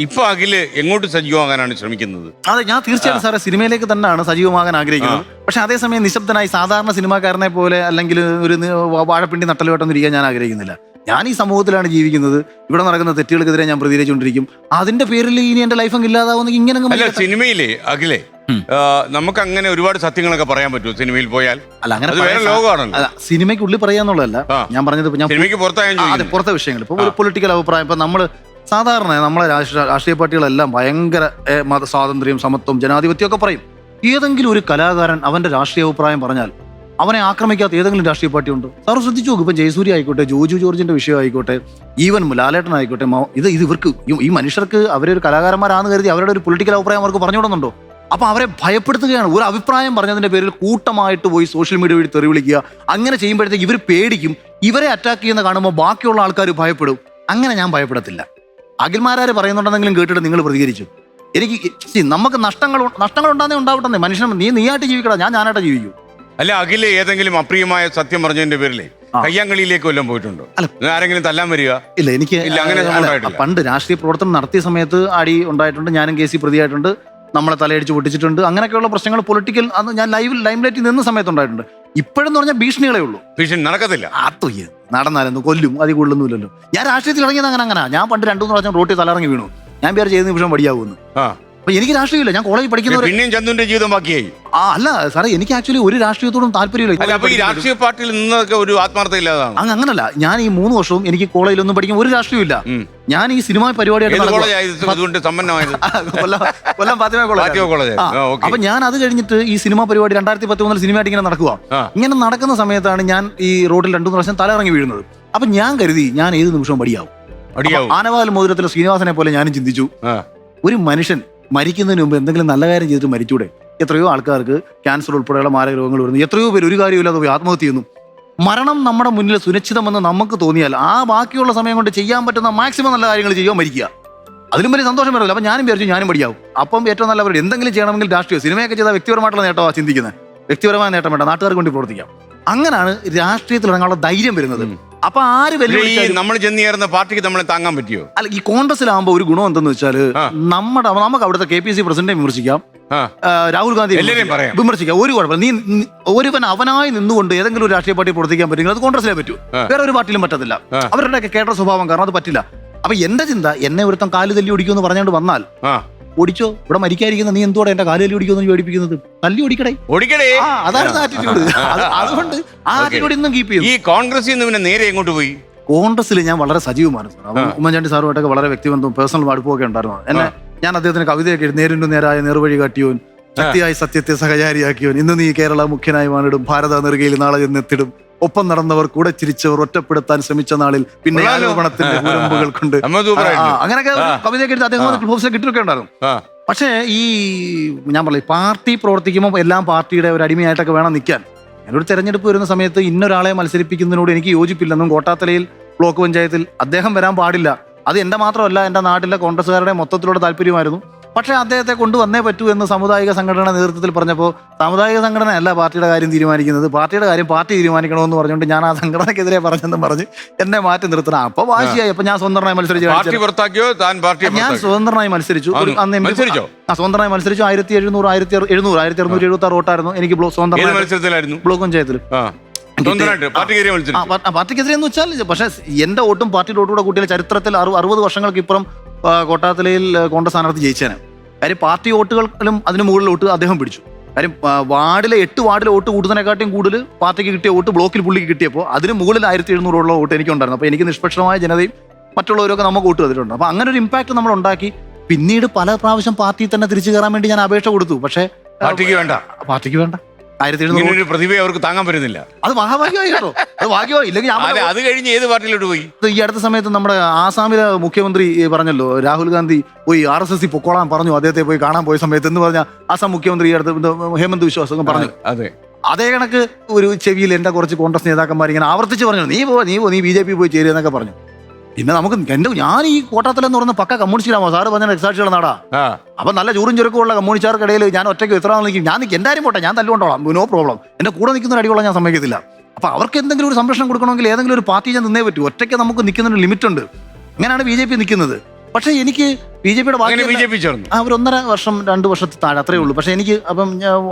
ഇപ്പൊ അഖില് എങ്ങോട്ട് സജീവമാകാനാണ് ശ്രമിക്കുന്നത്? അതെ, ഞാൻ തീർച്ചയായിട്ടും സാറേ സിനിമയിലേക്ക് തന്നെയാണ് സജീവമാകാൻ ആഗ്രഹിക്കുന്നത്. പക്ഷെ അതേസമയം നിശബ്ദനായി സാധാരണ സിനിമാക്കാരനെ പോലെ അല്ലെങ്കിൽ ഒരു വാഴപ്പിണ്ടി നട്ടലുവട്ടൊന്നും ഇരിക്കാൻ ഞാൻ ആഗ്രഹിക്കുന്നില്ല. ഞാൻ ഈ സമൂഹത്തിലാണ് ജീവിക്കുന്നത്. ഇവിടെ നടക്കുന്ന തെറ്റുകൾക്കെതിരെ ഞാൻ പ്രതികരിച്ചുകൊണ്ടിരിക്കും. അതിന്റെ പേരിൽ ഇനി എന്റെ ലൈഫ് അങ്ങ് ഇല്ലാതാവുന്ന ഇങ്ങനെ അല്ല, സിനിമയിലെ അഖിലേ നമുക്ക് അങ്ങനെ ഒരുപാട് സത്യങ്ങളൊക്കെ പറയാൻ പറ്റുമോ സിനിമയിൽ പോയാൽ? അല്ല, അങ്ങനെ വേറെ ലോകമാണല്ലോ. അല്ല, സിനിമയ്ക്കുള്ളിൽ പറയാന്നുള്ളതല്ല ഞാൻ പറഞ്ഞത്. സിനിമയ്ക്ക് അതെ, പുറത്തെ വിഷയങ്ങൾ. ഇപ്പൊ ഒരു പൊളിറ്റിക്കൽ അഭിപ്രായം, ഇപ്പൊ നമ്മള് സാധാരണ നമ്മളെ രാഷ്ട്രീയ പാർട്ടികളെല്ലാം ഭയങ്കര മത സ്വാതന്ത്ര്യം, സമത്വം, ജനാധിപത്യം ഒക്കെ പറയും. ഏതെങ്കിലും ഒരു കലാകാരൻ അവന്റെ രാഷ്ട്രീയ അഭിപ്രായം പറഞ്ഞാൽ അവനെ ആക്രമിക്കാത്ത ഏതെങ്കിലും രാഷ്ട്രീയ പാർട്ടി ഉണ്ടോ? സാറ് ശ്രദ്ധിച്ചു നോക്കും. ഇപ്പൊ ജയസൂര്യ ആയിക്കോട്ടെ, ജോജു ജോർജിന്റെ വിഷയം ആയിക്കോട്ടെ, ഈവൻ ലാലേട്ടൻ ആയിക്കോട്ടെ, ഇത് ഇവർക്ക് ഈ മനുഷ്യർക്ക് അവരൊരു കലാകാരന്മാരാണെന്ന് കരുതി അവരുടെ ഒരു പൊളിറ്റിക്കൽ അഭിപ്രായം അവർക്ക് പറഞ്ഞുകൊടുന്നുണ്ടോ? അപ്പൊ അവരെ ഭയപ്പെടുത്തുകയാണ്. ഒരു അഭിപ്രായം പറഞ്ഞതിന്റെ പേരിൽ കൂട്ടമായിട്ട് പോയി സോഷ്യൽ മീഡിയ വഴി തെറി വിളിക്കുക. അങ്ങനെ ചെയ്യുമ്പോഴത്തേക്ക് ഇവർ പേടിക്കും. ഇവരെ അറ്റാക്ക് ചെയ്യുന്ന കാണുമ്പോൾ ബാക്കിയുള്ള ആൾക്കാർ ഭയപ്പെടും. അങ്ങനെ ഞാൻ ഭയപ്പെടത്തില്ല. അഖിൽമാരാര് പറയുന്നുണ്ടെന്നെങ്കിലും കേട്ടിട്ട് നിങ്ങൾ പ്രതികരിച്ചു. എനിക്ക് നമുക്ക് നഷ്ടങ്ങൾ ഉണ്ടാകുന്നേ ഉണ്ടാവട്ടെ. മനുഷ്യൻ നീയായിട്ട് ജീവിക്കടാ, ഞാനായിട്ട് ജീവിക്കൂ. അല്ല, അഖില് ഏതെങ്കിലും അപ്രിയമായ സത്യം പറഞ്ഞതിന്റെ പേരിലെ കയ്യാങ്കളിയിലേക്ക് വല്ലതും പോയിട്ടുണ്ടോ? ആരെങ്കിലും തല്ലാൻ വരിക? ഇല്ല, എനിക്ക് പണ്ട് രാഷ്ട്രീയ പ്രവർത്തനം നടത്തിയ സമയത്ത് അടി ഉണ്ടായിട്ടുണ്ട്. ഞാനും കേസിൽ പ്രതിയായിട്ടുണ്ട്. നമ്മളെ തലയടിച്ച് പൊട്ടിച്ചിട്ടുണ്ട്. അങ്ങനെയൊക്കെയുള്ള പ്രശ്നങ്ങൾ പൊളിറ്റിക്കൽ അന്ന് ഞാൻ ലൈംലൈറ്റിൽ നിന്ന സമയത്തുണ്ടായിട്ടുണ്ട്. ഇപ്പോഴെന്ന് പറഞ്ഞാൽ ഭീഷണികളേ ഉള്ളൂ. ഭീഷണി നടക്കത്തില്ല. നടന്നാലെന്ന് കൊല്ലും, അതിൽ കൊള്ളുന്നില്ലല്ലോ. ഞാൻ രാഷ്ട്രീയത്തിൽ ഇറങ്ങിയത് അങ്ങനെ. ഞാൻ പണ്ട് 2-3 പ്രാവശ്യം റോട്ടിൽ തലയിറങ്ങി വീണു. ഞാൻ പേര് ചെയ്ത നിമിഷം വടിയാവുന്നു. അപ്പൊ എനിക്ക് രാഷ്ട്രീയമില്ല. ഞാൻ കോളേജിൽ പഠിക്കുന്നവർ പിന്നെയും ചന്ദുവിന്റെ ജീവിതം ബാക്കിയായി. അല്ല സാറേ, എനിക്ക് ആക്ച്വലി ഒരു രാഷ്ട്രീയത്തോടും താല്പര്യമില്ല. ഈ രാഷ്ട്രീയ പാർട്ടിയിൽ നിന്നൊക്കെ ഒരു ആത്മാർത്ഥ ഇല്ലാതാണ്. അങ്ങനല്ല. ഞാൻ ഈ 3 വർഷവും എനിക്ക് കോളേജിലൊന്നും പഠിക്കാൻ ഒരു രാഷ്ട്രീയമില്ല. ഞാൻ ഈ സിനിമ പരിപാടിയായിട്ട് കൊല്ലം ഫാത്തിമ കോളേജ്. അപ്പൊ ഞാൻ അത് കഴിഞ്ഞിട്ട് ഈ സിനിമ പരിപാടി 2013 സിനിമയായിട്ട് ഇങ്ങനെ നടക്കുക. ഇങ്ങനെ നടക്കുന്ന സമയത്താണ് ഞാൻ ഈ റോഡിൽ 2-3 പ്രാവശ്യം തലയിറങ്ങി വീഴുന്നത്. അപ്പൊ ഞാൻ കരുതി ഞാൻ ഏത് നിമിഷവും പടിയാവും. ആനവാൽ മോതിരത്തിലെ ശ്രീനിവാസനെ പോലെ ഞാനും ചിന്തിച്ചു, ഒരു മനുഷ്യൻ മരിക്കുന്നതിന് മുമ്പ് എന്തെങ്കിലും നല്ല കാര്യം ചെയ്തിട്ട് മരിച്ചൂടെ? എത്രയോ ആൾക്കാർക്ക് ക്യാൻസർ ഉൾപ്പെടെയുള്ള മാരക രോഗങ്ങൾ വരുന്നു. എത്രയോ പേര് ഒരു കാര്യമില്ലാതെ പോയി ആത്മഹത്യ ചെയ്യുന്നു. മരണം നമ്മുടെ മുന്നിൽ സുരക്ഷിതമെന്ന് നമുക്ക് തോന്നിയാൽ ആ ബാക്കിയുള്ള സമയം കൊണ്ട് ചെയ്യാൻ പറ്റുന്ന മാക്സിമം നല്ല കാര്യങ്ങൾ ചെയ്യുക, മരിക്കുക. അതിലും വലിയ സന്തോഷം വരില്ല. അപ്പം ഞാനും വിചാരിച്ചു ഞാനും പടിയാവും. അപ്പം ഏറ്റവും നല്ല പരിപാടി എന്തെങ്കിലും ചെയ്യണമെങ്കിൽ രാഷ്ട്രീയ സിനിമയൊക്കെ ചെയ്താൽ വ്യക്തിപരമായിട്ടുള്ള നേട്ടമാണ് ചിന്തിക്കുന്നത്. വ്യക്തിപരമായ നേട്ടം വേണ്ട, നാട്ടുകാർക്ക് വേണ്ടി പ്രവർത്തിക്കാം. അങ്ങനെയാണ് രാഷ്ട്രീയത്തിൽ ഇറങ്ങാനുള്ള ധൈര്യം വരുന്നത്. അപ്പൊ ആര് നമ്മൾ ചെന്നേറുന്ന പാർട്ടിക്ക് നമ്മളെ താങ്ങാൻ പറ്റിയോ? അല്ല, ഈ കോൺഗ്രസിലാകുമ്പോ ഒരു ഗുണം എന്തെന്ന് വെച്ചാൽ നമുക്ക് അവിടുത്തെ KPC പ്രസിഡന്റിനെ വിമർശിക്കാം, രാഹുൽ ഗാന്ധി വിമർശിക്കാം. ഒരു കുഴപ്പമില്ല. ഒരുവൻ അവനായി നിന്നുകൊണ്ട് ഏതെങ്കിലും ഒരു രാഷ്ട്രീയ പാർട്ടി പ്രവർത്തിക്കാൻ പറ്റുമെങ്കിൽ അത് കോൺഗ്രസിലേ പറ്റൂ. വേറെ ഒരു പാർട്ടിയിലും പറ്റത്തില്ല. അവരുടെ കേഡർ സ്വഭാവം കാരണം അത് പറ്റില്ല. അപ്പൊ എന്റെ ചിന്ത, എന്നെ ഒരുത്തം കാല് തല്ലി ഓടിക്കുമെന്ന് പറഞ്ഞുകൊണ്ട് വന്നാൽ ഓടിച്ചോ, ഇവിടെ മരിക്കാതിരിക്കുന്ന നീ എന്തുകൂടെ എന്റെ കാല് തല്ലി ഓടിക്കുമെന്ന് പേടിപ്പിക്കുന്നത്? തല്ലി ഓടിക്കടേ. അതായിരുന്നു ആറ്റിറ്റ്യൂഡ്. അതുകൊണ്ട് ആ ആറ്റിറ്റ്യൂഡ് ഇന്നും കീപ്പ് ചെയ്യും. ഈ കോൺഗ്രസിൽ നിന്ന് പിന്നെ നേരെ എങ്ങോട്ട് പോയി? കോൺഗ്രസിൽ ഞാൻ വളരെ സജീവമാണ്. ഉമ്മൻചാണ്ടി സാറുമായിട്ടൊക്കെ വളരെ വ്യക്തിബന്ധവും പേഴ്സണൽ അടുപ്പമൊക്കെ ഉണ്ടായിരുന്നു. ഞാൻ അദ്ദേഹത്തിന് കവിതയൊക്കെ നേരിന്റെ നേരായ നേർവഴി കാട്ടിയോൻ, ശക്തിയായി സത്യത്തെ സഹചാരിയാക്കിയോൻ, ഇന്ന് നീ കേരള മുഖ്യനായി വാണിടും, ഭാരത നെറുകയിൽ നാളെ ചെന്നെത്തിടും, ഒപ്പം നടന്നവർ കൂടെ ചിരിച്ചവർ ഒറ്റപ്പെടുത്താൻ ശ്രമിച്ച നാളിൽ പിന്നെ ആരോപണത്തിന്റെ കൂരമ്പുകൾ കൊണ്ട് അങ്ങനെയൊക്കെ കവിതയൊക്കെ എടുത്ത് അദ്ദേഹം കിട്ടിയൊക്കെ ഉണ്ടായിരുന്നു. പക്ഷേ ഈ ഞാൻ പറഞ്ഞു, പാർട്ടി പ്രവർത്തിക്കുമ്പോൾ എല്ലാം പാർട്ടിയുടെ ഒരു അടിമയായിട്ടൊക്കെ വേണം നിൽക്കാൻ. ഞാനൊരു തെരഞ്ഞെടുപ്പ് വരുന്ന സമയത്ത് ഇന്നൊരാളെ മത്സരിപ്പിക്കുന്നതിനോട് എനിക്ക് യോജിപ്പില്ലെന്നും കോട്ടാത്തലയിൽ ബ്ലോക്ക് പഞ്ചായത്തിൽ അദ്ദേഹം വരാൻ പാടില്ല, അത് എന്റെ മാത്രമല്ല എൻ്റെ നാട്ടിലെ കോൺഗ്രസ്സുകാരുടെ മൊത്തത്തിലുള്ള താല്പര്യമായിരുന്നു. പക്ഷേ അദ്ദേഹത്തെ കൊണ്ടുവന്നേ പറ്റൂ എന്ന് സാമുദായിക സംഘടന നേതൃത്വത്തിൽ പറഞ്ഞപ്പോൾ സാമുദായിക സംഘടന അല്ല പാർട്ടിയുടെ കാര്യം തീരുമാനിക്കുന്നത്, പാർട്ടിയുടെ കാര്യം പാർട്ടി തീരുമാനിക്കണമെന്ന് പറഞ്ഞുകൊണ്ട് ഞാൻ ആ സംഘടനക്കെതിരെ പറഞ്ഞെന്നും പറഞ്ഞ് എന്നെ മാറ്റി നിർത്തണം. അപ്പൊ വാശിയായി. അപ്പൊ ഞാൻ സ്വതന്ത്രമായി മത്സരിച്ചു. ഞാൻ സ്വതന്ത്രമായി മത്സരിച്ചു. സ്വതന്ത്രമായി മത്സരിച്ചു. 1776 വോട്ടായിരുന്നു എനിക്ക് സ്വതന്ത്രമായി ബ്ലോക്ക് പഞ്ചായത്തിൽ. പാർട്ടിക്കെതിരെ എന്ന് വെച്ചാൽ, പക്ഷേ എന്റെ വോട്ടും പാർട്ടിയുടെ വോട്ടും കൂടെ കൂട്ടിയ ചരിത്രത്തിൽ 60 വർഷങ്ങൾക്ക് ഇപ്പുറം കോട്ടാത്തലയിൽ കോൺഗ്രസ് സ്ഥാനാർത്ഥി ജയിച്ചേനെ. കാര്യം പാർട്ടി വോട്ടുകളിലും അതിന് മുകളിൽ വോട്ട് അദ്ദേഹം പിടിച്ചു. കാര്യം 8 വാർഡിലെ വോട്ട് കൂട്ടുന്നതിനെക്കാട്ടിയും കൂടുതൽ പാർട്ടിക്ക് കിട്ടിയ വോട്ട് ബ്ലോക്കിൽ പുള്ളിക്ക് കിട്ടിയപ്പോൾ അതിന് മുകളിൽ 1700 വോട്ട് എനിക്കുണ്ടായിരുന്നു. അപ്പോൾ എനിക്ക് നിഷ്പക്ഷമായ ജനതയും മറ്റുള്ളവരൊക്കെ നമുക്ക് വോട്ട് ചെയ്തിട്ടുണ്ട്. അപ്പോൾ അങ്ങനെ ഒരു ഇമ്പാക്ട് നമ്മൾ ഉണ്ടാക്കി. പിന്നീട് പല പ്രാവശ്യം പാർട്ടിയിൽ തന്നെ തിരിച്ചു കയറാൻ വേണ്ടി ഞാൻ അപേക്ഷ കൊടുത്തു. പക്ഷേ പാർട്ടിക്ക് വേണ്ട. 1700 പ്രതിഭയെ അവർക്ക് താങ്ങാൻ പറ്റുന്നില്ല. അത് മഹാഭാഗ്യമായി കേട്ടോ. അത് ഭാഗ്യമായി. ഇല്ലെങ്കിൽ അത് കഴിഞ്ഞ് ഏത് പാർട്ടിയിലോട്ട് പോയി? ഈ അടുത്ത സമയത്ത് നമ്മുടെ ആസാമിലെ മുഖ്യമന്ത്രി പറഞ്ഞല്ലോ, രാഹുൽ ഗാന്ധി പോയി RSS പൊക്കോളാൻ പറഞ്ഞു, അദ്ദേഹത്തെ പോയി കാണാൻ പോയ സമയത്ത് എന്ന് പറഞ്ഞ ആസാം മുഖ്യമന്ത്രി ഈ അടുത്ത് ഹേമന്ത് വിശ്വാസ് പറഞ്ഞു. അതേ കണക്ക് ഒരു ചെവിയിൽ എന്റെ കുറച്ച് കോൺഗ്രസ് നേതാക്കന്മാർ ഇങ്ങനെ ആവർത്തിച്ച് പറഞ്ഞു, നീ BJP പോയി ചേരുക എന്നൊക്കെ പറഞ്ഞു. പിന്നെ നമുക്ക് ഞാൻ ഈ കോട്ടാത്തല എന്ന് പറയുന്ന പക്ക കമ്മ്യൂണിസ്റ്റിലാമോ? സാറ് പറഞ്ഞ രക്തസാക്ഷികളുടെ നാടാ. അപ്പൊ നല്ല ചൂറും ചുരുക്കമുള്ള കമ്മ്യൂണിസ്റ്റുകാർക്കിടയിൽ ഞാൻ ഒറ്റയ്ക്ക് എത്ര നിൽക്കും? ഞാൻ എന്തായാലും പോട്ടെ, ഞാൻ തല്ലുകൊണ്ടോളാം, നോ പ്രോബ്ലം. എന്റെ കൂടെ നിൽക്കുന്ന അടികൊള്ളാൻ ഞാൻ സമ്മതിക്കത്തില്ല. അപ്പൊ അവർക്ക് എന്തെങ്കിലും ഒരു സംരക്ഷണം കൊടുക്കണമെങ്കിൽ ഏതെങ്കിലും ഒരു പാർട്ടി ഞാൻ നിന്നേ പറ്റൂ. ഒറ്റയ്ക്ക് നമുക്ക് നിൽക്കുന്നതിന് ലിമിറ്റ് ഉണ്ട്. അങ്ങനെയാണ് BJP നിൽക്കുന്നത്. പക്ഷെ എനിക്ക് BJP-യുടെ അങ്ങനെ BJP ചേർന്നു. ഒരു 1.5 വർഷം 2 വർഷത്തെ താഴെ അത്രേ ഉള്ളൂ. പക്ഷെ എനിക്ക് അപ്പം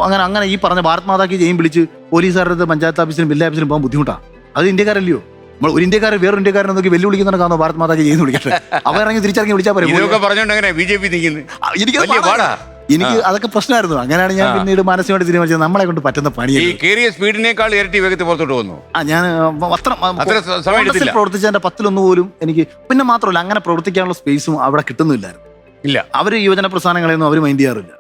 അങ്ങനെ ഈ പറഞ്ഞ ഭാരത് മാതാക്ക് ജെയിം വിളിച്ച് പോലീസുകാരുടെ പഞ്ചായത്ത് ഓഫീസിലും ജില്ലാ ഓഫീസിലും പോകാൻ ബുദ്ധിമുട്ടാണ്. അത് ഇന്ത്യക്കാരല്ലയോ? നമ്മൾ ഒരു ഇന്ത്യക്കാരൻ വേറൊരു ഇന്ത്യക്കാരനെ നോക്കി വെല്ലുവിളിക്കുന്നതിനോ ഭാരത് മാതാക്ക് ചെയ്യുന്നു വിളിക്കട്ടെ. അവ ഇറങ്ങി തിരിച്ചിറങ്ങി വിളിച്ചാൽ പറയും. ഇതൊക്കെ പറഞ്ഞോണ്ട് എങ്ങനെ BJP എനിക്ക് അതൊക്കെ പ്രശ്നമായിരുന്നു. അങ്ങനെയാണ് ഞാൻ പിന്നീട് മാനസികമായിട്ട് തീരുമാനിച്ചത് നമ്മളെ കൊണ്ട് പറ്റുന്ന പണി. ഈ കേറിയ സ്പീഡിനേക്കാൾ ഇരട്ടി വേഗത്തിൽ പുറത്തോട്ട് വന്നു. ഞാൻ പ്രവർത്തിച്ചതിന്റെ 10-1 പോലും എനിക്ക്. പിന്നെ മാത്രമല്ല അങ്ങനെ പ്രവർത്തിക്കാനുള്ള സ്പേസും അവിടെ കിട്ടുന്നില്ലായിരുന്നു. ഇല്ല, അവർ യുവജന പ്രസ്ഥാനങ്ങളെയൊന്നും അവർ മൈൻഡ് ചെയ്യാറില്ല.